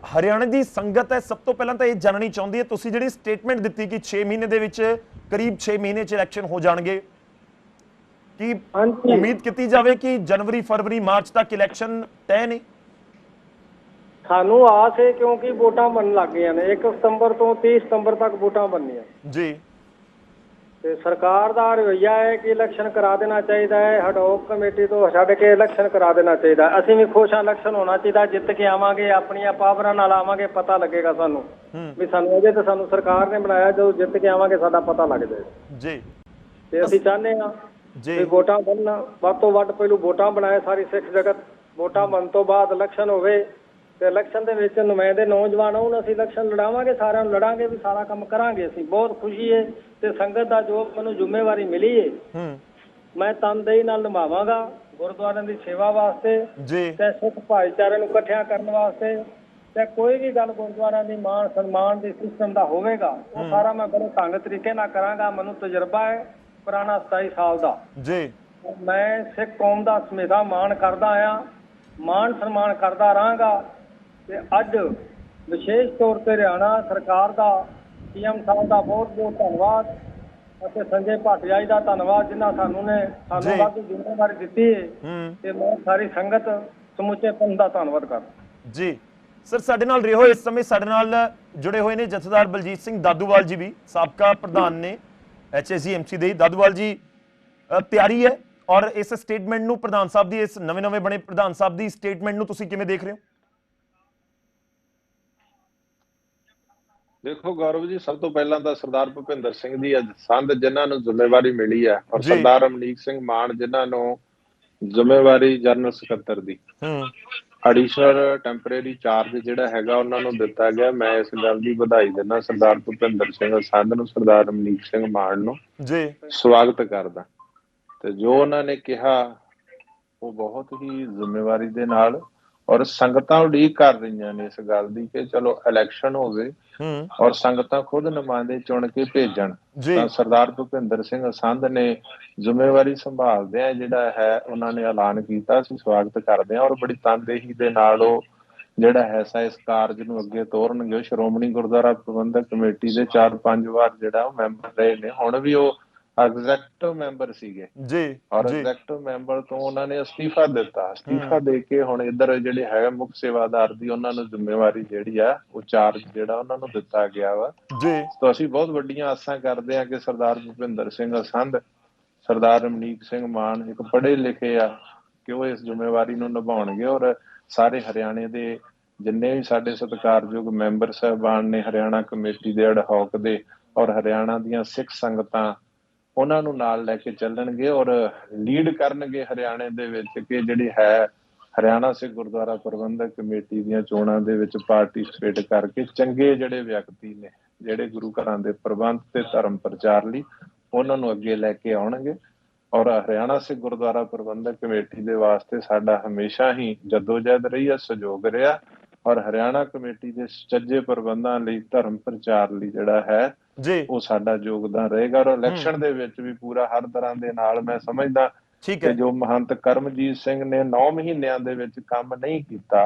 हरियाणा की संगत है सब तो पहला तो ये जाननी चाहती है तुसी जिहड़ी स्टेटमेंट दी कि 6 महीने दे विच करीब 6 महीने च इलैक्शन हो जाएंगे कि हाँ जी, उम्मीद की जाए कि जनवरी फरवरी मार्च तक इलैक्शन तय ने? सानू आस है क्योंकि वोटां बन लग गई ने 1 सितंबर तो 30 सितंबर तक वोटां बननियां जी ते सरकार दा रवैया है कि इलैक्शन करा देना चाहिए है। हडॉक कमेटी तो छड्ड के इलैक्शन करा देना चाहिए। ਅਸੀਂ भी खुश हाँ इलैक्शन होना चाहिए, जित के आवांगे अपनी पावरां नाल आवांगे, पता लगेगा सानू भी सानू अजे तो सानू सरकार ने बनाया, जो जित के आवांगे साडा पता लग जाए जी ते ਅਸੀਂ ਚਾਹੁੰਦੇ ਹਾਂ जी ਵੀ ਵੋਟਾਂ ਬਣਨ, ਵੱਧ ਤੋਂ ਵੱਧ ਪਹਿਲੂ ਵੋਟਾਂ ਬਣਾਏ ਸਾਰੀ ਸਿੱਖ ਜਗਤ, ਵੋਟਾਂ ਬਣਨ ਤੋਂ ਬਾਅਦ ਇਲੈਕਸ਼ਨ ਹੋਵੇ ਤੇ ਇਲੈਕਸ਼ਨ ਦੇ ਵਿੱਚ ਨੁਮਾਇੰਦੇ ਨੌਜਵਾਨ ਹੋਣ, ਅਸੀਂ ਇਲੈਕਸ਼ਨ ਲੜਾਵਾਂਗੇ, ਸਾਰਿਆਂ ਨੂੰ ਲੜਾਂਗੇ ਵੀ ਸਾਰਾ ਕੰਮ ਕਰਾਂਗੇ। ਅਸੀਂ ਬਹੁਤ ਖੁਸ਼ੀ ਹੈ ਤੇ ਸੰਗਤ ਦਾ ਜੋ ਮੈਨੂੰ ਜ਼ਿੰਮੇਵਾਰੀ ਮਿਲੀ ਹੈ ਮੈਂ ਤਨਦੇਹੀ ਨਾਲ ਨਿਭਾਵਾਂਗਾ ਗੁਰਦੁਆਰਿਆਂ ਦੀ ਸੇਵਾ ਵਾਸਤੇ जी ਤੇ ਸਿੱਖ ਭਾਈਚਾਰੇ ਨੂੰ ਇਕੱਠਿਆਂ ਕਰਨ ਵਾਸਤੇ। ਤੇ ਕੋਈ ਵੀ ਗੱਲ ਗੁਰਦੁਆਰਿਆਂ ਦੀ ਮਾਣ ਸਨਮਾਨ ਦੇ ਸਿਸਟਮ ਦਾ ਹੋਵੇਗਾ ਉਹ ਸਾਰਾ ਮੈਂ ਬੜੇ ਢੰਗ ਤਰੀਕੇ ਨਾਲ ਕਰਾਂਗਾ। ਮੈਨੂੰ ਤਜਰਬਾ ਹੈ ਪੁਰਾਣਾ 27 ਸਾਲ ਦਾ। जी मैं सिख कौम का हमेशा मान करता आया, मान सन्मान करता रहांगा। ते अज विशेष तौर पर हरियाणा सरकार का PM साहब का बहुत बहुत धन्यवाद ਅਤੇ संजय भाटिया जी का धन्यवाद जिन्होंने सानू ने सानू वाधू जिम्मेवारी दी है ते मैं सारी संगत समूचे पंथ का धन्यवाद करदा। जी सर साडे नाल रहो इस समय साडे नाल जुड़े हुए ने जथेदार बलजीत सिंह दादूवाल जी भी साबका प्रधान ने HSG-MC ਦੇ दादूवाल जी ਤਿਆਰੀ ਹੈ ਔਰ ਇਸ ਸਟੇਟਮੈਂਟ ਨੂੰ ਪ੍ਰਧਾਨ ਸਾਹਿਬ ਦੀ ਇਸ ਨਵੇਂ ਬਣੇ ਪ੍ਰਧਾਨ ਸਾਹਿਬ ਦੀ ਸਟੇਟਮੈਂਟ ਨੂੰ ਤੁਸੀਂ ਕਿਵੇਂ ਦੇਖ ਰਹੇ ਹੋ? देखो गौरव जी, सब तो पहला तो सरदार भुपिंदर सिंह जी संध जिन्होंने जिम्मेवारी मिली है और सरदार अमनीक सिंह मान जिन्होंने जिम्मेवारी जनरल सकत्तर दी एडिशनल टैंपरेरी चार्ज जिहड़ा हैगा उन्हां नूं दिता गया। मैं इस गल दी बधाई दिंदा सरदार भुपिंदर सिंह संध नूं, सरदार अमनीक सिंह मान नूं जी स्वागत करदा ते जो उन्होंने कहा वो बहुत ही जिम्मेवारी दे नाल और संगतां उड़ीक कर रही ने इस गल दी कि चलो इलैक्शन होवे और संगतां खुद नुमाइंदे चुन के भेजण। तां सरदार भुपिंदर सिंह संध ने जिम्मेवारी संभालदे जिहड़ा है उन्होंने ऐलान किया, असीं स्वागत करदे हां और बड़ी तनदेही दे नाल ओह जिहड़ा है इस कारज नूं अगे तोरनगे। श्रोमणी गुरुद्वारा प्रबंधक कमेटी दे 4-5 वार जिहड़ा मैंबर रहे ने, हुण भी ओह एग्जैक्टिव मैंबर सीगे जी और एग्जैक्टिव मैंबर तो उन्होंने अस्तीफा दिता। अस्तीफा दे के हुण इधर जिहड़े है मुख सेवादार दी उन्हां नूं जिम्मेवारी जिहड़ी आ वो चार्ज जिहड़ा उन्हां नूं दिता गया वा। जी तो असीं बहुत वड्डियां आसां करदे हां कि सरदार भुपिंदर सिंह संध, सरदार अमनीक सिंह मान एक पढ़े लिखे आ कि वो इस जिम्मेवारी नूं निभाउणगे और सारे हरियाणे दे जिन्ने भी साडे सत्कारयोग मैंबर साहबान ने हरियाणा कमेटी दे अडहॉक दे और हरियाणा दीयां सिख संगतां ਉਹਨਾਂ ਨੂੰ ਨਾਲ ਲੈ ਕੇ ਚੱਲਣਗੇ ਔਰ ਲੀਡ ਕਰਨਗੇ ਹਰਿਆਣੇ ਦੇ ਵਿੱਚ ਕਿ ਜਿਹੜੀ ਹੈ ਹਰਿਆਣਾ ਸਿੱਖ ਗੁਰਦੁਆਰਾ ਪ੍ਰਬੰਧਕ ਕਮੇਟੀ ਦੀਆਂ ਚੋਣਾਂ ਦੇ ਵਿੱਚ ਪਾਰਟਿਸਿਪੇਟ ਕਰਕੇ ਚੰਗੇ ਜਿਹੜੇ ਵਿਅਕਤੀ ਨੇ ਜਿਹੜੇ ਗੁਰੂ ਘਰਾਂ ਦੇ ਪ੍ਰਬੰਧ ਤੇ ਧਰਮ ਪ੍ਰਚਾਰ ਲਈ ਉਹਨਾਂ ਨੂੰ ਅੱਗੇ ਲੈ ਕੇ ਆਉਣਗੇ। ਔਰ ਹਰਿਆਣਾ ਸਿੱਖ ਗੁਰਦੁਆਰਾ ਪ੍ਰਬੰਧਕ ਕਮੇਟੀ ਦੇ ਵਾਸਤੇ ਸਾਡਾ ਹਮੇਸ਼ਾ ਹੀ ਜਦੋਜਹਿਦ ਰਹੀ ਹੈ, ਸਹਿਯੋਗ ਰਿਹਾ ਔਰ ਹਰਿਆਣਾ ਕਮੇਟੀ ਦੇ ਸੁਚੱਜੇ ਪ੍ਰਬੰਧਾਂ ਲਈ ਧਰਮ ਪ੍ਰਚਾਰ ਲਈ ਜਿਹੜਾ ਹੈ जी ਉਹ ਸਾਡਾ ਯੋਗਦਾਨ ਰਹੇਗਾ। ਔਰ ਇਲੈਕਸ਼ਨ ਦੇ ਵਿੱਚ ਵੀ ਪੂਰਾ ਹਰ ਤਰ੍ਹਾਂ ਦੇ ਨਾਲ ਮੈਂ ਸਮਝਦਾ ਕਿ ਜੋ ਮਹੰਤ ਕਰਮਜੀਤ ਸਿੰਘ ਨੇ 9 ਮਹੀਨਿਆਂ ਦੇ ਵਿੱਚ ਕੰਮ ਨਹੀਂ ਕੀਤਾ,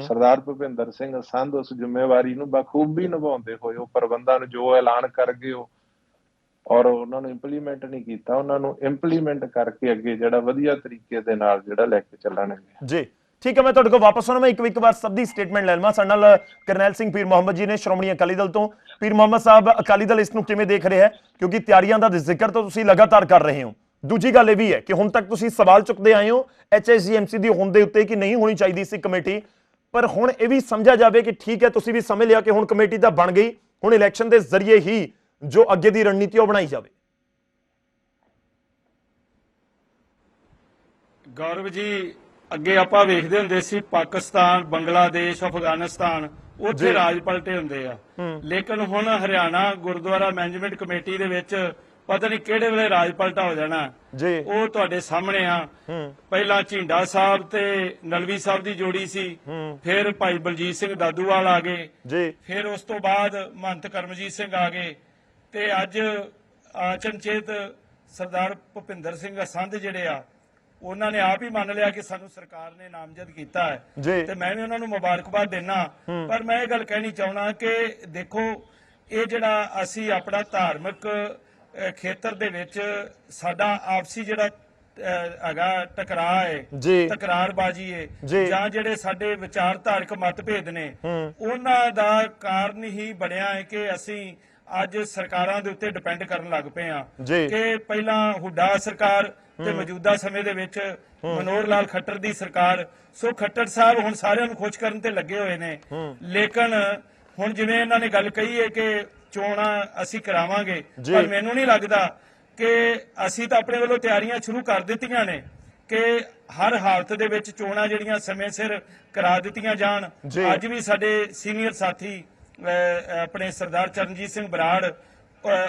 ਸਰਦਾਰ ਭੁਪਿੰਦਰ ਸਿੰਘ ਸੰਧ ਉਸ ਜ਼ਿੰਮੇਵਾਰੀ ਨੂੰ ਬਖੂਬੀ ਨਿਭਾਉਂਦੇ ਹੋਏ ਉਹ ਪ੍ਰਬੰਧਾਂ ਨੂੰ ਜੋ ਐਲਾਨ ਕਰ ਗਏ ਉਹ ਔਰ ਉਹਨਾਂ ਨੂੰ ਇੰਪਲੀਮੈਂਟ ਨਹੀਂ ਕੀਤਾ, ਉਹਨਾਂ ਨੂੰ ਇੰਪਲੀਮੈਂਟ ਕਰਕੇ ਅੱਗੇ ਜਿਹੜਾ ਵਧੀਆ ਤਰੀਕੇ ਦੇ ਨਾਲ ਜਿਹੜਾ ਲੈ ਕੇ ਚੱਲਣਗੇ। ਜੀ ठीक है, मैं तुहाडे कोल वापस आउणा। मैं एक बार सब दी स्टेटमेंट ले लवां। साडे नाल करनैल सिंह पीर मुहम्मद जी ने श्रोमणी अकाली दल तो। पीर मुहम्मद साहब, अकाली दल इसनूं किवें देख रहा है, क्योंकि तैयारियां दा जिक्र तो तुसीं लगातार कर रहे हो। दूजी गल ये भी है कि हुण तक तुसीं सवाल चुकते आए हो HSG-MC दी होण दे उत्ते कि नहीं होनी चाहिए सी कमेटी, पर हुण ये भी समझा जाए कि ठीक है तुसीं भी समझ लिया कि हुण कमेटी तां बन गई, हुण इलैक्शन के जरिए ही जो अगे दी रणनीति बनाई जाए। गौरव जी, ਅੱਗੇ ਆਪਾਂ ਵੇਖਦੇ ਹੁੰਦੇ ਸੀ ਪਾਕਿਸਤਾਨ, ਬੰਗਲਾਦੇਸ਼, ਅਫਗਾਨਿਸਤਾਨ ਉੱਥੇ ਰਾਜ ਪਲਟੇ ਹੁੰਦੇ ਆ, ਲੇਕਿਨ ਹੁਣ ਹਰਿਆਣਾ ਗੁਰਦੁਆਰਾ ਮੈਨੇਜਮੈਂਟ ਕਮੇਟੀ ਦੇ ਵਿੱਚ ਪਤਾ ਨਹੀਂ ਕਿਹੜੇ ਵੇਲੇ ਰਾਜ ਪਲਟਾ ਹੋ ਜਾਣਾ ਜੀ। ਉਹ ਤੁਹਾਡੇ ਸਾਹਮਣੇ ਆ। ਪਹਿਲਾਂ ਝਿੰਡਾ ਸਾਹਿਬ ਤੇ ਨਲਵੀ ਸਾਹਿਬ ਦੀ ਜੋੜੀ ਸੀ, ਫਿਰ ਭਾਈ ਬਲਜੀਤ ਸਿੰਘ ਦਾਦੂਵਾਲ ਆ ਗਏ ਜੀ, ਫਿਰ ਉਸ ਤੋਂ ਬਾਅਦ ਮਹੰਤ ਕਰਮਜੀਤ ਸਿੰਘ ਆ ਗਏ ਤੇ ਅੱਜ ਅਚਨਚੇਤ ਸਰਦਾਰ ਭੁਪਿੰਦਰ ਸਿੰਘ ਸੰਧ ਜਿਹੜੇ ਆ ਉਹਨਾਂ ਨੇ ਆਪ ਹੀ ਮੰਨ ਲਿਆ ਕਿ ਸਾਨੂੰ ਸਰਕਾਰ ਨੇ ਨਾਮਜ਼ਦ ਕੀਤਾ ਹੈ ਜੀ। ਤੇ ਮੈਂ ਵੀ ਉਹਨਾਂ ਨੂੰ ਮੁਬਾਰਕਬਾਦ ਦੇਣਾ। ਪਰ ਮੈਂ ਇਹ ਗੱਲ ਕਹਿਣੀ ਚਾਹੁੰਦਾ ਕਿ ਦੇਖੋ, ਇਹ ਜਿਹੜਾ ਅਸੀਂ ਆਪਣਾ ਧਾਰਮਿਕ ਖੇਤਰ ਦੇ ਵਿੱਚ ਸਾਡਾ ਆਪਸੀ ਜਿਹੜਾ ਹੈਗਾ ਟਕਰਾਅ ਜੀ। ਹੈ, ਤਕਰਾਰਬਾਜ਼ੀ ਹੈ, ਜੀ। ਜਾਂ ਜਿਹੜੇ ਸਾਡੇ ਵਿਚਾਰਧਾਰਕ ਮਤਭੇਦ ਨੇ, ਉਹਨਾਂ ਦਾ ਕਾਰਨ ਹੀ ਬਣਿਆ ਹੈ ਕਿ ਅਸੀਂ ਅੱਜ ਸਰਕਾਰਾਂ ਦੇ ਉੱਤੇ ਡਿਪੈਂਡ ਕਰਨ ਲੱਗ ਪਏ ਆ ਜੀ। ਕਿ ਪਹਿਲਾਂ ਹੁੱਡਾ ਸਰਕਾਰ ਤੇ ਮੌਜੂਦਾ ਸਮੇਂ ਦੇ ਵਿੱਚ ਮਨੋਹਰ ਲਾਲ ਖੱਟਰ ਦੀ ਸਰਕਾਰ। ਸੋ ਖੱਟਰ ਸਾਹਿਬ ਹੁਣ ਸਾਰਿਆਂ ਨੂੰ ਖੁਸ਼ ਕਰਨ ਤੇ ਲੱਗੇ ਹੋਏ ਨੇ, ਲੇਕਿਨ ਹੁਣ ਜਿਵੇਂ ਇਹਨਾਂ ਨੇ ਗੱਲ ਕਹੀ ਹੈ ਕਿ ਚੋਣਾਂ ਅਸੀਂ ਕਰਾਵਾਂਗੇ, ਪਰ ਮੈਨੂੰ ਨਹੀਂ ਲੱਗਦਾ ਕਿ ਅਸੀਂ ਤਾਂ ਆਪਣੇ ਵੱਲੋਂ ਤਿਆਰੀਆਂ ਸ਼ੁਰੂ ਕਰ ਦਿੱਤੀਆਂ ਨੇ ਕਿ ਹਰ ਹਾਲਤ ਦੇ ਵਿੱਚ ਚੋਣਾਂ ਜਿਹੜੀਆਂ ਸਮੇਂ ਸਿਰ ਕਰਾ ਦਿੱਤੀਆਂ ਜਾਣ। ਅੱਜ ਵੀ ਸਾਡੇ ਸੀਨੀਅਰ ਸਾਥੀ ਆਪਣੇ ਸਰਦਾਰ ਚਰਨਜੀਤ ਸਿੰਘ ਬਰਾੜ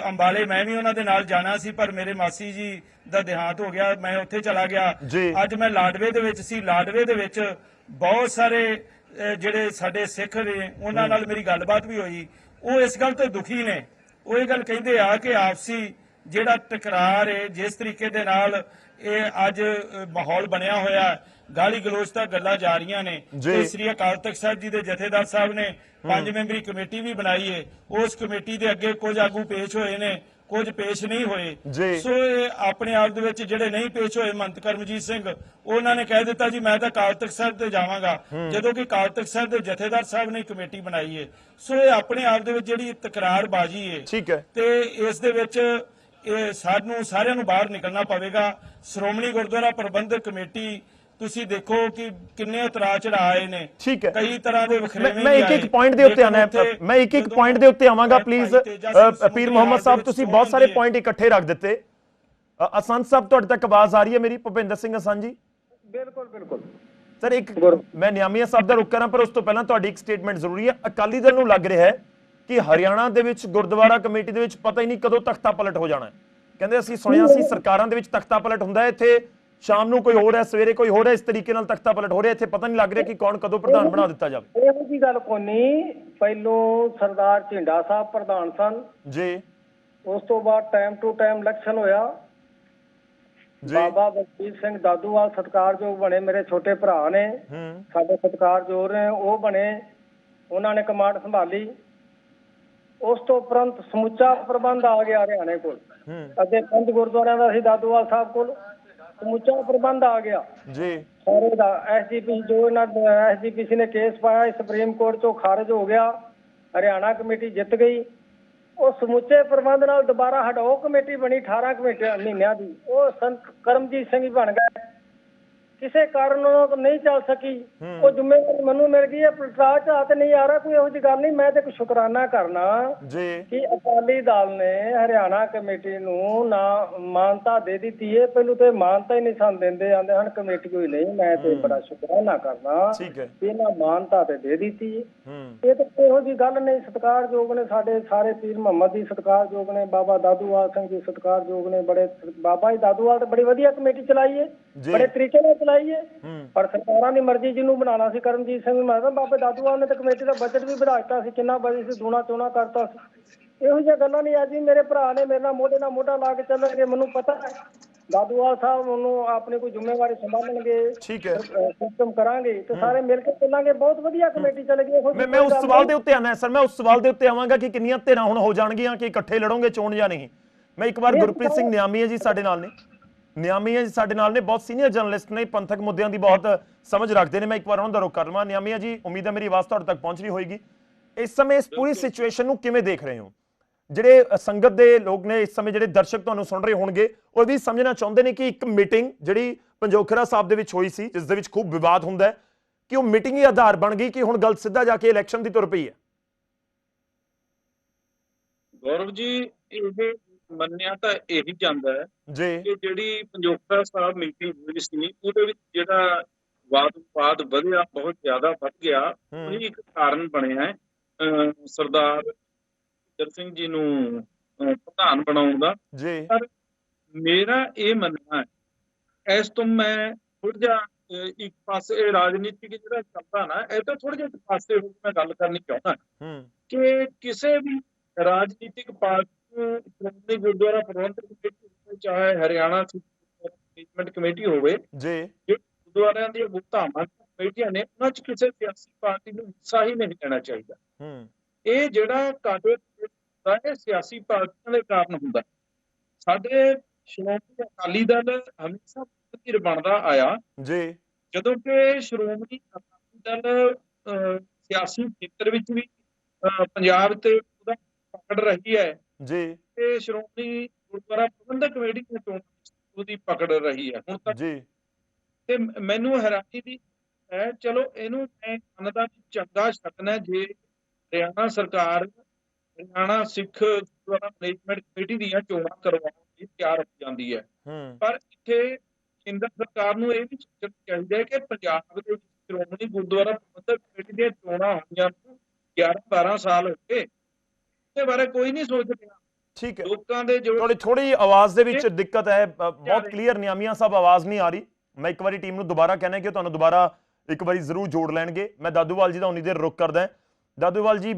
ਅੰਬਾਲੇ, ਮੈਂ ਵੀ ਉਹਨਾਂ ਦੇ ਨਾਲ ਜਾਣਾ ਸੀ, ਪਰ ਮੇਰੇ ਮਾਸੀ ਜੀ ਦਾ ਦੇਹਾਂਤ ਹੋ ਗਿਆ, ਮੈਂ ਉੱਥੇ ਚਲਾ ਗਿਆ। ਅੱਜ ਮੈਂ ਲਾਡਵੇ ਦੇ ਵਿੱਚ ਸੀ। ਲਾਡਵੇ ਦੇ ਵਿੱਚ ਬਹੁਤ ਸਾਰੇ ਜਿਹੜੇ ਸਾਡੇ ਸਿੱਖ ਨੇ, ਉਹਨਾਂ ਨਾਲ ਮੇਰੀ ਗੱਲਬਾਤ ਵੀ ਹੋਈ। ਉਹ ਇਸ ਗੱਲ ਤੋਂ ਦੁਖੀ ਨੇ। ਉਹ ਇਹ ਗੱਲ ਕਹਿੰਦੇ ਆ ਕਿ ਆਪਸੀ ਜਿਹੜਾ ਟਕਰਾਰ ਹੈ, ਜਿਸ ਤਰੀਕੇ ਦੇ ਨਾਲ ਇਹ ਅੱਜ ਮਾਹੌਲ ਬਣਿਆ ਹੋਇਆ, ਗਾਲੀ ਗਲੋਚ ਤਾਂ ਗੱਲਾਂ ਜਾ ਰਹੀਆਂ ਨੇ। ਤੇ ਸ੍ਰੀ ਅਕਾਲ ਤਖਤ ਸਾਹਿਬ ਜੀ ਦੇ ਜਥੇਦਾਰ ਸਾਹਿਬ ਨੇ 5 ਮੈਂਬਰੀ ਕਮੇਟੀ ਵੀ ਬਣਾਈ ਹੈ। ਉਸ ਕਮੇਟੀ ਦੇ ਅੱਗੇ ਕੁਝ ਆਗੂ ਪੇਸ਼ ਹੋਏ ਨੇ, ਕੁਝ ਪੇਸ਼ ਨਹੀਂ ਹੋਏ। ਸੋ ਇਹ ਆਪਣੇ ਆਪ ਦੇ ਵਿੱਚ ਜਿਹੜੇ ਨਹੀਂ ਪੇਸ਼ ਹੋਏ, ਮੰਤ ਕਰਮਜੀਤ ਸਿੰਘ, ਉਹਨਾਂ ਨੇ ਕਹਿ ਦਿੱਤਾ ਜੀ ਮੈਂ ਤਾਂ ਅਕਾਲ ਤਖਤ ਸਾਹਿਬ ਤੇ ਜਾਵਾਂਗਾ, ਜਦੋਂ ਕਿ ਅਕਾਲ ਤਖਤ ਸਾਹਿਬ ਦੇ ਜਥੇਦਾਰ ਸਾਹਿਬ ਨੇ ਕਮੇਟੀ ਬਣਾਈ ਹੈ। ਸੋ ਇਹ ਆਪਣੇ ਆਪ ਦੇ ਵਿੱਚ ਜਿਹੜੀ ਤਕਰਾਰਬਾਜ਼ੀ ਹੈ, ਤੇ ਇਸ ਦੇ ਵਿੱਚ ਇਹ ਸਾਨੂੰ ਸਾਰਿਆਂ ਨੂੰ ਬਾਹਰ ਨਿਕਲਣਾ ਪਵੇਗਾ। ਸ਼੍ਰੋਮਣੀ ਗੁਰਦੁਆਰਾ ਪ੍ਰਬੰਧਕ ਕਮੇਟੀ, ਤੁਸੀਂ ਦੇਖੋ ਕਿ ਕਿੰਨੇ ਉਤਰਾਅ ਚੜ੍ਹਾਅ ਆਏ ਨੇ, ਕਈ ਤਰ੍ਹਾਂ ਦੇ ਵਖਰੇਵੇਂ। ਮੈਂ ਇੱਕ ਪੁਆਇੰਟ ਦੇ ਉੱਤੇ ਆਣਾ ਹੈ, ਮੈਂ ਇੱਕ ਪੁਆਇੰਟ ਦੇ ਉੱਤੇ ਆਵਾਂਗਾ ਪਲੀਜ਼। ਪੀਰ ਮੁਹੰਮਦ ਸਾਹਿਬ, ਤੁਸੀਂ ਬਹੁਤ ਸਾਰੇ ਪੁਆਇੰਟ ਇਕੱਠੇ ਰੱਖ ਦਿੱਤੇ। ਅਸੰਤ ਸਾਹਿਬ, ਤੁਹਾਡੇ ਤੱਕ ਆਵਾਜ਼ ਆ ਰਹੀ ਹੈ ਮੇਰੀ? ਭੁਪਿੰਦਰ ਸਿੰਘ ਅਸੰਤ ਜੀ। ਬਿਲਕੁਲ ਬਿਲकुल ਸਰ, ਇੱਕ ਮੈਂ ਨਿਆਮੀਆ ਸਾਹਿਬ ਦਾ ਰੁਕ ਕਰਾਂ, ਪਰ ਉਸ ਤੋਂ ਪਹਿਲਾਂ ਤੁਹਾਡੀ ਇੱਕ ਸਟੇਟਮੈਂਟ ਜ਼ਰੂਰੀ ਹੈ। ਅਕਾਲੀ ਦਲ ਨੂੰ ਲੱਗ ਰਿਹਾ ਹੈ ਕਿ ਹਰਿਆਣਾ ਦੇ ਵਿੱਚ ਗੁਰਦੁਆਰਾ ਕਮੇਟੀ ਦੇ ਵਿੱਚ ਪਤਾ ਹੀ ਨਹੀਂ ਕਦੋਂ ਤਖਤਾ ਪਲਟ ਹੋ ਜਾਣਾ ਹੈ। ਕਹਿੰਦੇ ਅਸੀਂ ਸੁਣਿਆ ਸੀ ਸਰਕਾਰਾਂ ਦੇ ਵਿੱਚ ਤਖਤਾ ਪਲਟ ਹੁੰਦਾ ਹੈ, ਇੱਥੇ ਸ਼ਾਮ ਨੂੰ ਕੋਈ ਹੋਰ ਹੈ, ਸਵੇਰੇ ਕੋਈ ਹੋਰ ਹੈ, ਇਸ ਤਰੀਕੇ ਨਾਲ ਤਖਤਾ ਪਲਟ ਹੋ ਰਿਹਾ। ਇੱਥੇ ਪਤਾ ਨਹੀਂ ਲੱਗ ਰਿਹਾ ਕਿ ਕੌਣ ਕਦੋਂ ਪ੍ਰਧਾਨ ਬਣਾ ਦਿੱਤਾ ਜਾਵੇ। ਇਹੋ ਜੀ ਗੱਲ ਕੋਈ ਨਹੀਂ। ਪਹਿਲੋਂ ਸਰਦਾਰ ਝਿੰਡਾ ਸਾਹਿਬ ਪ੍ਰਧਾਨ ਸਨ ਜੀ, ਉਸ ਤੋਂ ਬਾਅਦ ਟਾਈਮ ਟੂ ਟਾਈਮ ਇਲੈਕਸ਼ਨ ਹੋਇਆ। ਬਾਬਾ ਬਲਜੀਤ ਸਿੰਘ ਦਾਦੂਵਾਲ ਸਤਿਕਾਰਯੋਗ ਬਣੇ, ਮੇਰੇ ਛੋਟੇ ਭਰਾ ਨੇ, ਸਾਡੇ ਸਤਿਕਾਰਯੋਗ ਨੇ, ਉਹ ਬਣੇ, ਉਹਨਾਂ ਨੇ ਕਮਾਂਡ ਸੰਭਾਲੀ। ਉਸ ਤੋਂ ਉਪਰੰਤ ਸਮੁੱਚਾ ਪ੍ਰਬੰਧ ਆ ਗਿਆ ਹਰਿਆਣੇ ਕੋਲ। ਅੱਗੇ 5 ਗੁਰਦੁਆਰਿਆਂ ਦਾ ਸੀ ਦਾਦੂਵਾਲ ਸਾਹਿਬ ਕੋਲ, ਸਮੁੱਚਾ ਪ੍ਰਬੰਧ ਆ ਗਿਆ ਜੀ ਸਾਰੇ ਦਾ। ਐਸਜੀਪੀਸੀ ਜੋ ਇਹਨਾਂ ਐਸਜੀਪੀਸੀ ਨੇ ਕੇਸ ਪਾਇਆ, ਸੁਪਰੀਮ ਕੋਰਟ ਚੋਂ ਖਾਰਜ ਹੋ ਗਿਆ, ਹਰਿਆਣਾ ਕਮੇਟੀ ਜਿੱਤ ਗਈ। ਉਹ ਸਮੁੱਚੇ ਪ੍ਰਬੰਧ ਨਾਲ ਦੁਬਾਰਾ ਹਟਾਓ ਕਮੇਟੀ ਬਣੀ 18 ਮਹੀਨਿਆਂ ਦੀ, ਉਹ ਸੰਤ ਕਰਮਜੀਤ ਸਿੰਘ ਹੀ ਬਣ ਗਏ। ਕਿਸੇ ਕਾਰਨ ਉਹ ਨਹੀਂ ਚੱਲ ਸਕੀ, ਉਹ ਜ਼ਿੰਮੇਵਾਰੀ ਮੈਨੂੰ ਮਿਲ ਗਈ ਹੈ। ਪਲਟਾ ਝਾਹ ਤੇ ਨਹੀਂ ਆ ਰਿਹਾ, ਕੋਈ ਇਹੋ ਜਿਹੀ ਗੱਲ ਨਹੀਂ। ਮੈਂ ਤੇ ਇੱਕ ਸ਼ੁਕਰਾਨਾ ਕਰਨਾ ਕਿ ਅਕਾਲੀ ਦਲ ਨੇ ਹਰਿਆਣਾ ਕਮੇਟੀ ਨੂੰ ਨਾ ਮਾਨਤਾ ਦੇ ਦਿੱਤੀ ਹੈ। ਪਹਿਲੋਂ ਤੇ ਮਾਨਤਾ ਹੀ ਨਹੀਂ ਸਾਨੂੰ ਦਿੰਦੇ, ਆਂਦੇ ਹਨ ਕਮੇਟੀ ਕੋਈ ਨਹੀਂ। ਮੈਂ ਤੇ ਬੜਾ ਸ਼ੁਕਰਾਨਾ ਕਰਨਾ ਕਿ ਇਹਨਾਂ ਮਾਨਤਾ ਤੇ ਦੇ ਦਿੱਤੀ। ਇਹ ਤਾਂ ਇਹੋ ਜਿਹੀ ਗੱਲ ਨਹੀਂ। ਸਤਿਕਾਰਯੋਗ ਨੇ ਸਾਡੇ ਸਾਰੇ ਪੀਰ ਮੁਹੰਮਦ ਜੀ, ਸਤਿਕਾਰਯੋਗ ਨੇ ਬਾਬਾ ਦਾਦੂਵਾਲ ਸਿੰਘ ਜੀ, ਸਤਿਕਾਰਯੋਗ ਨੇ ਬੜੇ। ਬਾਬਾ ਜੀ ਦਾਦੂਵਾਲ ਤੇ ਬੜੀ ਵਧੀਆ ਕਮੇਟੀ ਚਲਾਈ ਹੈ, ਬੜੇ ਤਰੀਕੇ ਨਾਲ ਚਲਾਈਏ। ਪਰ ਸਰਕਾਰਾਂ ਦੀ ਮਰਜ਼ੀ ਜਿਹਨੂੰ ਬਣਾਉਣਾ ਸੀ, ਕਰਮਜੀਤ ਸਿੰਘ ਨੂੰ ਬਣਾਇਆ। ਬਾਬੇ ਦਾਦੂਵਾਲ ਨੇ ਤਾਂ ਕਮੇਟੀ ਦਾ ਬਜਟ ਵੀ ਵਧਾ ਦਿੱਤਾ ਸੀ, ਕਿੰਨਾ ਬਜਟ ਸੀ, ਦੂਣਾ ਚੋਣਾ ਕਰਤਾ ਸੀ। ਇਹੋ ਜਿਹੀਆਂ ਗੱਲਾਂ ਨਹੀਂ। ਅੱਜ ਵੀ ਮੇਰੇ ਭਰਾ ਨੇ ਮੇਰੇ ਨਾਲ ਮੋਢਾ ਲਾ ਕੇ ਚੱਲਣਗੇ, ਮੈਨੂੰ ਪਤਾ ਹੈ। ਦਾਦੂਵਾਲ ਸਾਹਿਬ ਉਹਨੂੰ ਆਪਣੀ ਕੋਈ ਜ਼ਿੰਮੇਵਾਰੀ ਸੰਭਾਲਣਗੇ, ਸਿਸਟਮ ਕਰਾਂਗੇ ਤੇ ਸਾਰੇ ਮਿਲ ਕੇ ਚੱਲਾਂਗੇ। ਬਹੁਤ ਵਧੀਆ ਕਮੇਟੀ ਚੱਲੇਗੀ। ਮੈਂ ਉਸ ਸਵਾਲ ਦੇ ਉੱਤੇ ਆਣਾ ਸਰ, ਮੈਂ ਉਸ ਸਵਾਲ ਦੇ ਉੱਤੇ ਆਵਾਂਗਾ ਕਿ ਕਿੰਨੀਆਂ ਧਿਰਾਂ ਹੁਣ ਹੋ ਜਾਣਗੀਆਂ, ਕਿ ਇਕੱਠੇ ਲੜੋਗੇ ਚੋਣ ਜਾਂ ਨਹੀਂ। ਮੈਂ ਇੱਕ ਵਾਰ ਗੁਰਪ੍ਰੀਤ ਸਿੰਘ ਨਿਆਮੀਆ ਜੀ ਸਾਡੇ ਨਾਲ ਨੇ, ਨਿਆਮੀਆ ਜੀ ਸਾਡੇ ਨਾਲ ਨੇ, ਬਹੁਤ ਸੀਨੀਅਰ ਜਰਨਲਿਸਟ ਨੇ, ਪੰਥਕ ਮੁੱਦਿਆਂ ਦੀ ਬਹੁਤ ਸਮਝ ਰੱਖਦੇ ਨੇ। ਮੈਂ ਇੱਕ ਵਾਰ ਉਹਨਾਂ ਦਾ ਰੁਖ ਕਰ ਲਵਾਂ। ਨਿਆਮੀਆ ਜੀ, ਉਮੀਦ ਹੈ ਮੇਰੀ ਆਵਾਜ਼ ਤੁਹਾਡੇ ਤੱਕ ਪਹੁੰਚ ਰਹੀ ਹੋਏਗੀ। ਇਸ ਸਮੇਂ ਇਸ ਪੂਰੀ ਸਿਚੁਏਸ਼ਨ ਨੂੰ ਕਿਵੇਂ ਦੇਖ ਰਹੇ ਹੋ? ਜਿਹੜੇ ਸੰਗਤ ਦੇ ਲੋਕ ਨੇ ਇਸ ਸਮੇਂ, ਜਿਹੜੇ ਦਰਸ਼ਕ ਤੁਹਾਨੂੰ ਸੁਣ ਰਹੇ ਹੋਣਗੇ, ਉਹ ਵੀ ਸਮਝਣਾ ਚਾਹੁੰਦੇ ਨੇ ਕਿ ਇੱਕ ਮੀਟਿੰਗ ਜਿਹੜੀ ਪੰਜੋਖਰਾ ਸਾਹਿਬ ਦੇ ਵਿੱਚ ਹੋਈ ਸੀ, ਜਿਸ ਦੇ ਵਿੱਚ ਖੂਬ ਵਿਵਾਦ ਹੁੰਦਾ ਹੈ, ਕਿ ਉਹ ਮੀਟਿੰਗ ਹੀ ਆਧਾਰ ਬਣ ਗਈ ਕਿ ਹੁਣ ਗੱਲ ਸਿੱਧਾ ਜਾ ਕੇ ਇਲੈਕਸ਼ਨ ਦੀ ਤੁਰ ਪਈ ਹੈ। ਗੌਰਵ ਜੀ, ਇਹ ਮੰਨਿਆ ਤਾਂ ਇਹੀ ਜਾਂਦਾ ਹੈ ਜੀ ਕਿ ਜਿਹੜੀ ਪੰਜੋਖਰਾ ਸਾਹਿਬ ਮੀਟਿੰਗ ਹੋਈ ਸੀ, ਉਹਦੇ ਵਿੱਚ ਜਿਹੜਾ ਵਾਦ ਵਧਿਆ, ਬਹੁਤ ਜ਼ਿਆਦਾ ਵੱਧ ਗਿਆ, ਉਹੀ ਇੱਕ ਕਾਰਨ ਬਣਿਆ ਸਰਦਾਰ ਜਰ ਸਿੰਘ ਜੀ ਨੂੰ ਪ੍ਰਧਾਨ ਬਣਾਉਣ ਦਾ। ਪਰ ਮੇਰਾ ਇਹ ਮੰਨਣਾ ਹੈ, ਇਸ ਤੋਂ ਮੈਂ ਥੋੜਾ ਜਿਹਾ ਇੱਕ ਪਾਸੇ ਰਾਜਨੀਤਿਕ ਜਿਹੜਾ ਚੱਲਦਾ ਨਾ, ਇਹ ਤਾਂ ਥੋੜਾ ਜਿਹਾ ਪਾਸੇ ਹੋ ਕੇ ਮੈਂ ਗੱਲ ਕਰਨੀ ਚਾਹੁੰਦਾ ਕਿ ਕਿਸੇ ਵੀ ਰਾਜਨੀਤਿਕ ਪਾਰਟੀ ਸ਼੍ਰੋਮਣੀ ਗੁਰਦੁਆਰਾ ਪ੍ਰਬੰਧਕ ਕਮੇਟੀ, ਚਾਹੇ ਹਰਿਆਣਾ ਮੈਨੇਜਮੈਂਟ ਕਮੇਟੀ ਹੋਵੇ, ਜੀ ਜਿਹੜੇ ਗੁਰਦੁਆਰਿਆਂ ਦੀਆਂ ਗੁਪਤਾਵਾਂ ਕਮੇਟੀਆਂ ਨੇ, ਉਹਨਾਂ 'ਚ ਕਿਸੇ ਸਿਆਸੀ ਪਾਰਟੀ ਨੂੰ ਹਿੱਸਾ ਹੀ ਨਹੀਂ ਲੈਣਾ ਚਾਹੀਦਾ। ਹੂੰ ਇਹ ਜਿਹੜਾ ਕਾਟੇ ਹੁੰਦਾ ਹੈ, ਸਿਆਸੀ ਪਾਰਟੀਆਂ ਦੇ ਕਾਰਨ ਹੁੰਦਾ। ਸਾਡੇ ਸ਼੍ਰੋਮਣੀ ਅਕਾਲੀ ਦਲ ਹਮੇਸ਼ਾ ਧਿਰ ਬਣਦਾ ਆਇਆ, ਜੀ ਜਦੋਂ ਕਿ ਸ਼੍ਰੋਮਣੀ ਅਕਾਲੀ ਦਲ ਸਿਆਸੀ ਖੇਤਰ ਵਿੱਚ ਵੀ ਪੰਜਾਬ ਤੇ ਉਹਦਾ ਪਕੜ ਰਹੀ ਹੈ, ਜੀ ਤੇ ਸ਼੍ਰੋਮਣੀ ਗੁਰਦੁਆਰਾ ਪ੍ਰਬੰਧਕ ਕਮੇਟੀ ਦੀਆਂ ਚੋਣਾਂ ਵਿੱਚ ਉਹਦੀ ਪਕੜ ਰਹੀ ਹੈ ਹੁਣ ਤੱਕ। ਜੀ ਤੇ ਮੈਨੂੰ ਹੈਰਾਨੀ ਦੀ ਹੈ, ਚਲੋ ਇਹਨੂੰ ਮੈਂ ਮੰਨਦਾ ਵੀ ਚੰਗਾ ਸ਼ਗਨ ਹੈ ਜੇ ਹਰਿਆਣਾ ਸਰਕਾਰ ਹਰਿਆਣਾ ਸਿੱਖ ਗੁਰਦੁਆਰਾ ਮੈਨੇਜਮੈਂਟ ਕਮੇਟੀ ਦੀਆਂ ਚੋਣਾਂ ਕਰਵਾਉਣ ਲਈ ਤਿਆਰ ਹੋ ਜਾਂਦੀ ਹੈ। ਹੂੰ ਪਰ ਇੱਥੇ ਕੇਂਦਰ ਸਰਕਾਰ ਨੂੰ ਇਹ ਵੀ ਸੋਚਣਾ ਚਾਹੀਦਾ ਹੈ ਕਿ ਪੰਜਾਬ ਦੇ ਵਿੱਚ ਸ਼੍ਰੋਮਣੀ ਗੁਰਦੁਆਰਾ ਪ੍ਰਬੰਧਕ ਕਮੇਟੀ ਦੀਆਂ ਚੋਣਾਂ ਹੋਈਆਂ ਨੂੰ 11-12 ਸਾਲ ਹੋ ਗਏ, ਇਹਦੇ ਬਾਰੇ ਕੋਈ ਨਹੀਂ ਸੋਚ ਰਿਹਾ। ਠੀਕ ਹੈ, ਲੋਕਾਂ ਦੇ ਜੋ ਤੁਹਾਡੀ ਥੋੜੀ ਆਵਾਜ਼ ਦੇ ਵਿੱਚ ਦਿੱਕਤ ਹੈ, ਬਹੁਤ ਕਲੀਅਰ ਨਿਆਮੀਆਂ ਸਾਹਿਬ ਆਵਾਜ਼ ਨਹੀਂ ਆ ਰਹੀ। ਮੈਂ ਇੱਕ ਵਾਰੀ ਟੀਮ ਨੂੰ ਦੁਬਾਰਾ ਕਹਿਣਾ ਕਿ ਤੁਹਾਨੂੰ ਦੁਬਾਰਾ ਇੱਕ ਵਾਰੀ ਜ਼ਰੂਰ ਜੋੜ ਲੈਣਗੇ। ਮੈਂ ਦਾਦੂਵਾਲ ਜੀ ਦਾ ਉਨੀ ਦੇਰ ਰੁਕ ਕਰਦਾ। ਦਾਦੂਵਾਲ ਜੀ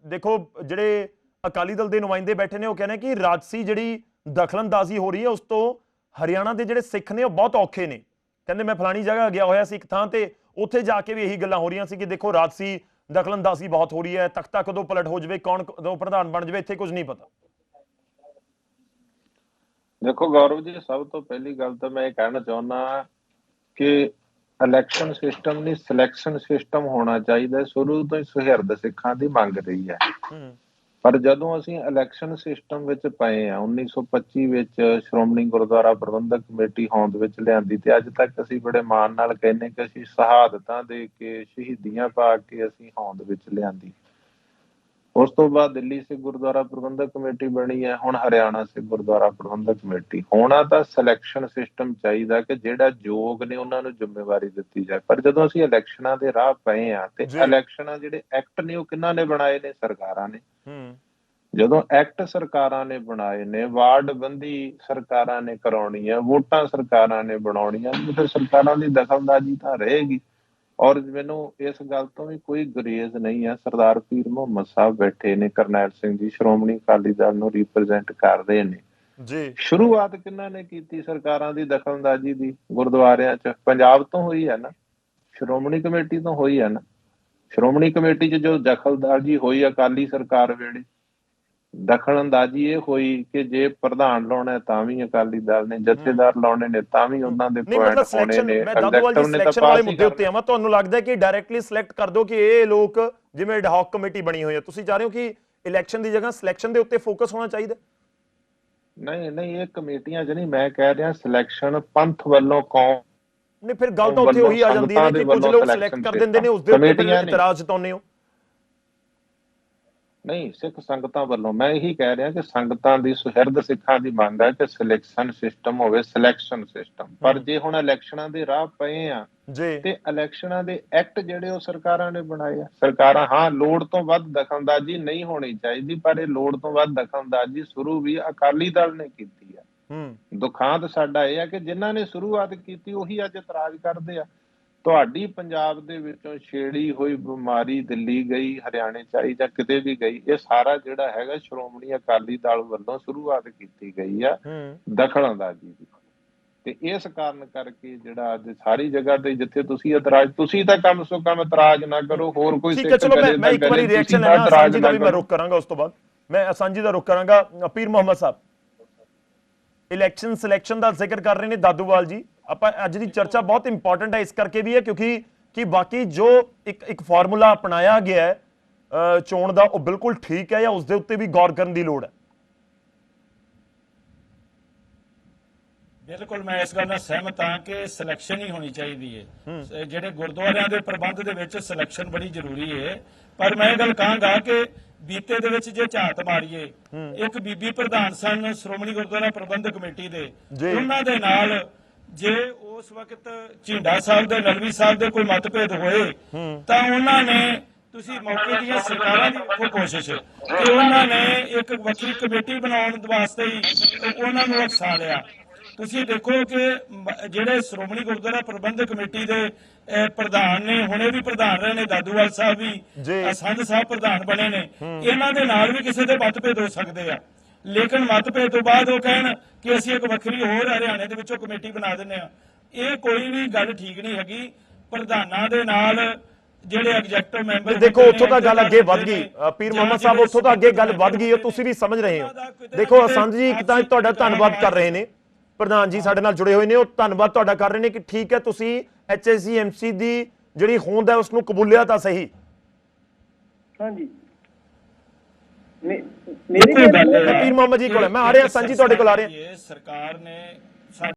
ਦੇਖੋ, ਜਿਹੜੇ ਅਕਾਲੀ ਦਲ ਦੇ ਨੁਮਾਇੰਦੇ ਬੈਠੇ ਨੇ ਉਹ ਕਹਿੰਦੇ ਕਿ ਰਾਜਸੀ ਜਿਹੜੀ ਦਖਲਅੰਦਾਜ਼ੀ ਹੋ ਰਹੀ ਹੈ ਉਸ ਤੋਂ ਹਰਿਆਣਾ ਦੇ ਜਿਹੜੇ ਸਿੱਖ ਨੇ ਉਹ ਬਹੁਤ ਔਖੇ ਨੇ। ਕਹਿੰਦੇ ਮੈਂ ਫਲਾਣੀ ਜਗ੍ਹਾ ਗਿਆ ਹੋਇਆ ਸੀ ਇੱਕ ਥਾਂ ਤੇ, ਉੱਥੇ ਜਾ ਕੇ ਵੀ ਇਹੀ ਗੱਲਾਂ ਹੋ ਰਹੀਆਂ ਸੀ ਕਿ ਦੇਖੋ ਰਾਜਸੀ ਦਖਲਅੰਦਾਜ਼ੀ ਬਹੁਤ ਹੋ ਰਹੀ ਹੈ, ਤਖਤਾ ਕਦੋਂ ਪਲਟ ਹੋ ਜਾਵੇ, ਕੌਣ ਕਦੋਂ ਪ੍ਰਧਾਨ ਬਣ ਜਾਵੇ, ਇੱਥੇ ਕੁਝ ਨਹੀਂ ਪਤਾ। ਦੇਖੋ ਗੌਰਵ ਜੀ, ਸਭ ਤੋਂ ਪਹਿਲੀ ਗੱਲ ਤਾਂ ਮੈਂ ਇਹ ਕਹਿਣਾ ਚਾਹੁੰਦਾ ਕਿ ਇਲੈਕਸ਼ਨ ਸਿਸਟਮ ਨਹੀਂ, ਸਿਲੈਕਸ਼ਨ ਸਿਸਟਮ ਹੋਣਾ ਚਾਹੀਦਾ। ਸ਼ੁਰੂ ਤੋਂ ਹੀ ਸੁਹਿਰਦ ਸਿੱਖਾਂ ਦੀ ਮੰਗ ਰਹੀ ਹੈ, ਪਰ ਜਦੋਂ ਅਸੀਂ ਇਲੈਕਸ਼ਨ ਸਿਸਟਮ ਵਿੱਚ ਪਏ ਆ 1925 ਵਿੱਚ ਸ਼੍ਰੋਮਣੀ ਗੁਰਦੁਆਰਾ ਪ੍ਰਬੰਧਕ ਕਮੇਟੀ ਹੋਂਦ ਵਿੱਚ ਲਿਆਂਦੀ, ਤੇ ਅੱਜ ਤੱਕ ਅਸੀਂ ਬੜੇ ਮਾਣ ਨਾਲ ਕਹਿੰਦੇ ਕਿ ਅਸੀਂ ਸ਼ਹਾਦਤਾਂ ਦੇ ਕੇ ਸ਼ਹੀਦੀਆਂ ਪਾ ਕੇ ਅਸੀਂ ਹੋਂਦ ਵਿੱਚ ਲਿਆਂਦੀ। ਉਸ ਤੋਂ ਬਾਅਦ ਦਿੱਲੀ ਸਿੱਖ ਗੁਰਦੁਆਰਾ ਪ੍ਰਬੰਧਕ ਕਮੇਟੀ ਬਣੀ ਹੈ, ਹੁਣ ਹਰਿਆਣਾ ਸਿੱਖ ਗੁਰਦੁਆਰਾ ਪ੍ਰਬੰਧਕ ਕਮੇਟੀ। ਹੋਣਾ ਤਾਂ ਸਿਲੈਕਸ਼ਨ ਸਿਸਟਮ ਚਾਹੀਦਾ ਕਿ ਜਿਹੜਾ ਯੋਗ ਨੇ ਉਹਨਾਂ ਨੂੰ ਜ਼ਿੰਮੇਵਾਰੀ ਦਿੱਤੀ ਜਾਏ। ਪਰ ਜਦੋਂ ਅਸੀਂ ਇਲੈਕਸ਼ਨਾਂ ਦੇ ਰਾਹ ਪਏ ਆ ਤੇ ਇਲੈਕਸ਼ਨਾਂ ਜਿਹੜੇ ਐਕਟ ਨੇ ਉਹ ਕਿਹਨਾਂ ਨੇ ਬਣਾਏ ਨੇ? ਸਰਕਾਰਾਂ ਨੇ। ਜਦੋਂ ਐਕਟ ਸਰਕਾਰਾਂ ਨੇ ਬਣਾਏ ਨੇ, ਵਾਰਡਬੰਦੀ ਸਰਕਾਰਾਂ ਨੇ ਕਰਾਉਣੀ ਹੈ, ਵੋਟਾਂ ਸਰਕਾਰਾਂ ਨੇ ਬਣਾਉਣੀਆਂ, ਫਿਰ ਸਰਕਾਰਾਂ ਦੀ ਦਖਲਅੰਦਾਜ਼ੀ ਤਾਂ ਰਹੇਗੀ। ਔਰ ਮੈਨੂੰ ਇਸ ਗੱਲ ਤੋਂ ਵੀ ਕੋਈ ਗੁਰੇਜ਼ ਨਹੀਂ ਹੈ, ਸਰਦਾਰ ਪੀਰ ਮੁਹੰਮਦ ਸਾਹਿਬ ਬੈਠੇ ਨੇ, ਕਰਨੈਲ ਸਿੰਘ ਜੀ ਸ਼੍ਰੋਮਣੀ ਅਕਾਲੀ ਦਲ ਨੂੰ ਰਿਪਰੈਜ਼ੈਂਟ ਕਰਦੇ ਨੇ ਜੀ। ਸ਼ੁਰੂਆਤ ਕਿਹਨਾਂ ਨੇ ਕੀਤੀ ਸਰਕਾਰਾਂ ਦੀ ਦਖਲਅੰਦਾਜ਼ੀ ਦੀ? ਗੁਰਦੁਆਰਿਆਂ 'ਚ ਪੰਜਾਬ ਤੋਂ ਹੋਈ ਹੈ ਨਾ, ਸ਼੍ਰੋਮਣੀ ਕਮੇਟੀ ਤੋਂ ਹੋਈ ਹੈ ਨਾ। ਸ਼੍ਰੋਮਣੀ ਕਮੇਟੀ 'ਚ ਜੋ ਦਖਲਅੰਦਾਜ਼ੀ ਹੋਈ ਅਕਾਲੀ ਸਰਕਾਰ ਵੇਲੇ, ਦਖਲਅੰਦਾਜ਼ੀ ਇਹ ਹੋਈ ਕਿ ਜੇ ਪ੍ਰਧਾਨ ਲਾਉਣਾ ਤਾਂ ਵੀ ਅਕਾਲੀ ਦਲ ਨੇ, ਜਥੇਦਾਰ ਲਾਉਣੇ ਨੇ ਤਾਂ ਵੀ ਉਹਨਾਂ ਦੇ ਪੁਆਇੰਟ ਹੋਣੇ ਨੇ। ਦਾਦੂਵਾਲ ਜੀ ਸਿਲੈਕਸ਼ਨ ਵਾਲੇ ਮੁੱਦੇ ਉੱਤੇ ਆਵਾਂ, ਤੁਹਾਨੂੰ ਲੱਗਦਾ ਕਿ ਡਾਇਰੈਕਟਲੀ ਸਿਲੈਕਟ ਕਰ ਦੋ ਕਿ ਇਹ ਲੋਕ, ਜਿਵੇਂ ਐਡਹੌਕ ਕਮੇਟੀ ਬਣੀ ਹੋਈ ਹੈ, ਤੁਸੀਂ ਚਾਹ ਰਹੇ ਹੋ ਕਿ ਇਲੈਕਸ਼ਨ ਦੀ ਜਗ੍ਹਾ ਸਿਲੈਕਸ਼ਨ ਦੇ ਉੱਤੇ ਫੋਕਸ ਹੋਣਾ ਚਾਹੀਦਾ? ਨਹੀਂ, ਇਹ ਕਮੇਟੀਆਂ 'ਚ ਨਹੀਂ, ਮੈਂ ਕਹਿ ਰਿਹਾ ਸਿਲੈਕਸ਼ਨ ਪੰਥ ਵੱਲੋਂ ਕੌਮ ਨਹੀਂ, ਫਿਰ ਗੱਲ ਤਾਂ ਉੱਥੇ ਉਹੀ ਆ ਜਾਂਦੀ ਹੈ ਕਿ ਕੁਝ ਲੋਕ ਸਿਲੈਕਟ ਕਰ ਦਿੰਦੇ ਨੇ, ਉਸ ਦੇ ਉੱਤੇ ਇਤਰਾਜ਼ ਜਤਾਉਂਦੇ ਹੋ। ਨਹੀਂ, ਸਿੱਖ ਸੰਗਤਾਂ ਵੱਲੋਂ ਮੈਂ ਇਹੀ ਕਹਿ ਰਿਹਾ ਕਿ ਸੰਗਤਾਂ ਦੀ ਸੁਹਿਰਦ ਸਿੱਖਾਂ ਦੀ ਮੰਗ ਹੈ ਕਿ ਸਿਲੈਕਸ਼ਨ ਸਿਸਟਮ ਹੋਵੇ, ਸਿਲੈਕਸ਼ਨ ਸਿਸਟਮ। ਪਰ ਜੇ ਹੁਣ ਇਲੈਕਸ਼ਨਾਂ ਦੇ ਰਾਹ ਪਏ ਆ ਤੇ ਇਲੈਕਸ਼ਨਾਂ ਦੇ ਐਕਟ ਜਿਹੜੇ ਉਹ ਸਰਕਾਰਾਂ ਨੇ ਬਣਾਏ ਆ। ਸਰਕਾਰਾਂ, ਹਾਂ, ਲੋੜ ਤੋਂ ਵੱਧ ਦਖਲਅੰਦਾਜ਼ੀ ਨਹੀਂ ਹੋਣੀ ਚਾਹੀਦੀ, ਪਰ ਇਹ ਲੋੜ ਤੋਂ ਵੱਧ ਦਖਲਅੰਦਾਜ਼ੀ ਸ਼ੁਰੂ ਵੀ ਅਕਾਲੀ ਦਲ ਨੇ ਕੀਤੀ ਆ। ਦੁਖਾਂਤ ਸਾਡਾ ਇਹ ਆ ਕਿ ਜਿਨ੍ਹਾਂ ਨੇ ਸ਼ੁਰੂਆਤ ਕੀਤੀ ਉਹੀ ਅੱਜ ਇਤਰਾਜ਼ ਕਰਦੇ ਆ। ਤੁਹਾਡੀ ਪੰਜਾਬ ਦੇ ਵਿੱਚੋਂ ਛੇੜੀ ਹੋਈ ਬਿਮਾਰੀ ਦਿੱਲੀ ਗਈ, ਹਰਿਆਣੇ 'ਚ ਆਈ ਜਾਂ ਕਿਤੇ ਵੀ ਗਈ, ਇਹ ਸਾਰਾ ਜਿਹੜਾ ਹੈਗਾ ਸ਼੍ਰੋਮਣੀ ਅਕਾਲੀ ਦਲ ਵੱਲੋਂ ਸ਼ੁਰੂਆਤ ਕੀਤੀ ਗਈ ਆ ਦਖਲਅੰਦਾਜ਼ੀ ਦੀ। ਤੇ ਇਸ ਕਾਰਨ ਕਰਕੇ ਜਿਹੜਾ ਅੱਜ ਸਾਰੀ ਜਗ੍ਹਾ ਤੇ ਜਿੱਥੇ ਤੁਸੀਂ ਇਤਰਾਜ਼, ਤੁਸੀਂ ਤਾਂ ਕਮ ਸੋ ਕਮ ਇਤਰਾਜ਼ ਨਾ ਕਰੋ, ਹੋਰ ਕੋਈ ਸਿੱਖ ਕਰੇ ਮੈਂ ਇੱਕ ਵਾਰੀ ਰਿਐਕਸ਼ਨ ਲੈਣਾ, ਸਾਂਝੀ ਦਾ ਵੀ ਮੈਂ ਰੁਕ ਕਰਾਂਗਾ, ਉਸ ਤੋਂ ਬਾਅਦ ਮੈਂ ਸਾਂਝੀ ਦਾ ਰੁਕ ਕਰਾਂਗਾ। ਪੀਰ ਮੁਹੰਮਦ ਸਾਹਿਬ, ਇਲੈਕਸ਼ਨ ਸਿਲੈਕਸ਼ਨ ਦਾ ਜ਼ਿਕਰ ਕਰ ਰਹੇ ਨੇ ਦਾਦੂਵਾਲ ਜੀ। ਆਪਾਂ ਅੱਜ ਦੀ ਚਰਚਾ ਬਹੁਤ ਇੰਪੋਰਟੈਂਟ ਹੈ ਇਸ ਕਰਕੇ ਵੀ ਹੈ ਕਿਉਂਕਿ ਬਾਕੀ ਜੋ ਇੱਕ ਫਾਰਮੂਲਾ ਅਪਣਾਇਆ ਗਿਆ ਹੈ ਚੋਣ ਦਾ, ਉਹ ਬਿਲਕੁਲ ਠੀਕ ਹੈ ਜਾਂ ਉਸ ਦੇ ਉੱਤੇ ਵੀ ਗੌਰ ਕਰਨ ਦੀ ਲੋੜ ਹੈ? ਬਿਲਕੁਲ, ਮੈਂ ਇਸ ਗੱਲ ਨਾਲ ਸਹਿਮਤ ਹਾਂ ਕਿ ਸਿਲੈਕਸ਼ਨ ਹੀ ਹੋਣੀ ਚਾਹੀਦੀ ਹੈ। ਜਿਹੜੇ ਗੁਰਦੁਆਰਿਆਂ ਦੇ ਪ੍ਰਬੰਧ ਦੇ ਵਿੱਚ ਸਿਲੈਕਸ਼ਨ ਬੜੀ ਜ਼ਰੂਰੀ ਹੈ। ਪਰ ਮੈਂ ਇਹ ਗੱਲ ਕਹਾਂਗਾ ਕਿ ਬੀਤੇ ਦੇ ਵਿੱਚ ਜੇ ਝਾਤ ਮਾਰੀਏ, ਇੱਕ ਬੀਬੀ ਪ੍ਰਧਾਨ ਸਨ ਸ਼੍ਰੋਮਣੀ ਗੁਰਦੁਆਰਾ ਪ੍ਰਬੰਧਕ ਕਮੇਟੀ ਦੇ, ਉਹਨਾਂ ਦੇ ਨਾਲ ਜੇ ਉਸ ਵਕਤ ਝਿੰਡਾ ਸਾਹਿਬ ਦੇ, ਨਲਵੀ ਸਾਹਿਬ ਦੇ ਕੋਈ ਮਤਭੇਦ ਹੋਏ ਤਾਂ ਉਹਨਾਂ ਨੇ, ਤੁਸੀਂ ਮੌਕੇ ਦੀਆਂ ਸਰਕਾਰਾਂ ਦੀ ਵੇਖੋ ਕੋਸ਼ਿਸ਼ ਕਿ ਉਹਨਾਂ ਨੇ ਇੱਕ ਵੱਖਰੀ ਕਮੇਟੀ ਬਣਾਉਣ ਵਾਸਤੇ ਹੀ ਉਹਨਾਂ ਨੂੰ ਉਕਸਾ ਲਿਆ। ਤੁਸੀਂ ਦੇਖੋ ਕਿ ਜਿਹੜੇ ਸ਼੍ਰੋਮਣੀ ਗੁਰਦੁਆਰਾ ਪ੍ਰਬੰਧਕ ਕਮੇਟੀ ਦੇ ਪ੍ਰਧਾਨ ਨੇ, ਹੁਣੇ ਵੀ ਪ੍ਰਧਾਨ ਰਹੇ ਨੇ, ਦਾਦੂਵਾਲ ਸਾਹਿਬ ਵੀ, ਸੰਧ ਸਾਹਿਬ ਪ੍ਰਧਾਨ ਬਣੇ ਨੇ, ਇਹਨਾਂ ਦੇ ਨਾਲ ਵੀ ਕਿਸੇ ਦੇ ਮਤਭੇਦ ਹੋ ਸਕਦੇ ਆ। ਲੇਕਿਨ ਮਤਭੇਦ ਤੋਂ ਬਾਅਦ ਉਹ ਕਹਿਣ ਕਿ ਅਸੀਂ ਇੱਕ ਵੱਖਰੀ ਹੋਰ ਹਰਿਆਣੇ ਦੇ ਵਿੱਚੋਂ ਕਮੇਟੀ ਬਣਾ ਦਿੰਦੇ ਆ। ਇਹ ਕੋਈ ਵੀ ਗੱਲ ਠੀਕ ਨਹੀਂ ਹੈਗੀ। ਪ੍ਰਧਾਨਾਂ ਦੇ ਨਾਲ ਜਿਹੜੇ ਐਗਜ਼ੈਕਟਿਵ ਮੈਂਬਰ ਦੇਖੋ ਉੱਥੋਂ ਤਾਂ ਗੱਲ ਅੱਗੇ ਵੱਧ ਗਈ ਪੀਰ ਮੁਹੰਮਦ ਸਾਹਿਬ, ਉੱਥੋਂ ਤਾਂ ਅੱਗੇ ਗੱਲ ਵੱਧ ਗਈ, ਉਹ ਤੁਸੀਂ ਵੀ ਸਮਝ ਰਹੇ ਹੋ। ਦੇਖੋ ਅਸੰਧ ਜੀ ਇੱਕ ਤਾਂ ਤੁਹਾਡਾ ਧੰਨਵਾਦ ਕਰ ਰਹੇ ਨੇ, ਪ੍ਰਧਾਨ ਜੀ ਸਾਡੇ ਨਾਲ ਜੁੜੇ ਹੋਏ ਨੇ, ਉਹ ਧੰਨਵਾਦ ਤੁਹਾਡਾ ਕਰ ਰਹੇ ਨੇ ਕਿ ਠੀਕ ਹੈ ਤੁਸੀਂ HSCMC ਦੀ ਜਿਹੜੀ ਹੋਂਦ ਹੈ ਉਸ ਨੂੰ ਕਬੂਲਿਆ ਤਾਂ ਸਹੀ। ਹਾਂਜੀ ਦੇਖੋ ਗੱਲ ਪੀਰ ਮੁਹੰਮਦ ਜੀ ਕੋਲ ਮੈਂ ਆ ਰਿਹਾ, ਸੰਜੀ ਤੁਹਾਡੇ ਕੋਲ ਆ ਰਿਹਾ। ਸਰਕਾਰ ਨੇ